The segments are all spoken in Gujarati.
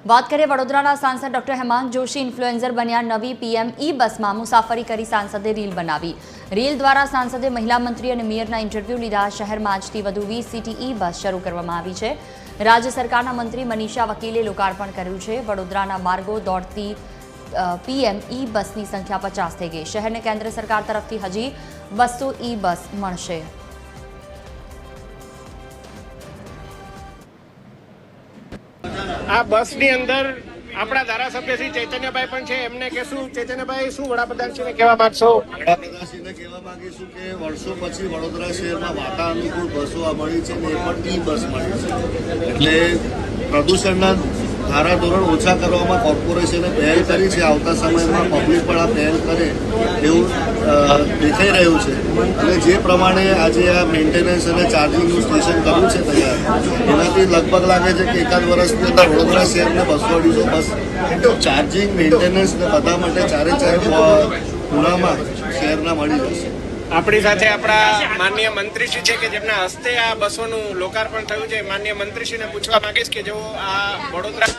વાત કરીએ વડોદરાના સાંસદ ડોક્ટર હેમાંગ જોશી ઇન્ફ્લુએન્સર બન્યા। નવી પીએમ ઈ બસમાં મુસાફરી કરી સાંસદે રીલ બનાવી। રીલ દ્વારા સાંસદે મહિલા મંત્રી અને મેયરના ઇન્ટરવ્યૂ લીધા। શહેરમાં આજથી વધુ 20 સિટી ઈ બસ શરૂ કરવામાં આવી છે। રાજ્ય સરકારના મંત્રી મનીષા વકીલે લોકાર્પણ કર્યું છે। વડોદરાના માર્ગો દોડતી પીએમ ઈ બસની સંખ્યા 50 થઈ ગઈ। શહેરને કેન્દ્ર સરકાર તરફથી હજી 200 ઈ બસ મળશે। આ બસની અંદર આપણા ધારાસભ્ય શ્રી ચૈતન્યભાઈ પણ છે। એમને કહેશું, ચૈતન્યભાઈ શું વડાપ્રધાનશ્રીને કહેવા માંગશો? વડાપ્રધાનશ્રીને કહેવા માંગીશું કે વર્ષો પછી વડોદરા શહેરમાં વાતાનુકૂળ બસો મળી છે ને એ પણ ઈ બસ મળી છે, એટલે પ્રદૂષણના ધારાધોરણ ઓછા કરવામાં કોર્પોરેશને પહેલ કરી છે। આવતા સમયમાં પબ્લિક પણ આ પહેલ કરે એવું દેખાઈ રહ્યું છે, અને જે પ્રમાણે આજે આ મેન્ટેનન્સ અને ચાર્જિંગનું સ્ટેશન કર્યું છે તૈયાર, એનાથી લગભગ લાગે છે કે એકાદ વર્ષની અંદર વડોદરા શહેરને 200-250 બસ ચાર્જિંગ મેન્ટેનન્સ ને બધા માટે ચારે ખૂણામાં શહેરના મળી જશે। આપણી સાથે આપણા માનનીય મંત્રીશ્રી છે કે જેમના હસ્તે આ બસોનું લોકાર્પણ થયું છે। માનનીય મંત્રીશ્રીને પૂછવા માંગીશ કે જેઓ આ વડોદરા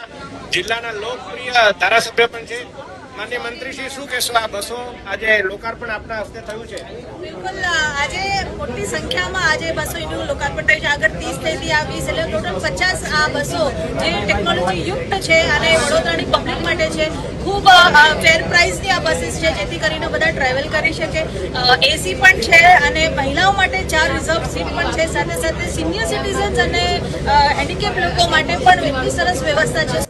જિલ્લાના લોકપ્રિય ધારાસભ્ય પણ છે। માનનીય મંત્રીશ્રી, શું કહેશો? આ બસો આજે લોકાર્પણ આપના હસ્તે થયું છે। બિલકુલ, આજે મોટી સંખ્યામાં આજે બસોનું લોકાર્પણ થયું છે। આગળ 30 થઈ આ 20 એટલે ટોટલ 50 આ બસો જે ટેકનોલોજી યુક્ત છે અને વડોદરાની પબ્લિક માટે છે। ખૂબ ફેર પ્રાઇસની આ બસીસ છે, જેથી કરીને બધા ટ્રાવેલ કરી શકે। એસી પણ છે અને મહિલાઓ માટે 4 રિઝર્વ સીટ પણ છે। સાથે સાથે સિનિયર સિટીઝન્સ અને હેન્ડીકેપ લોકો માટે પણ એટલી સરસ વ્યવસ્થા છે।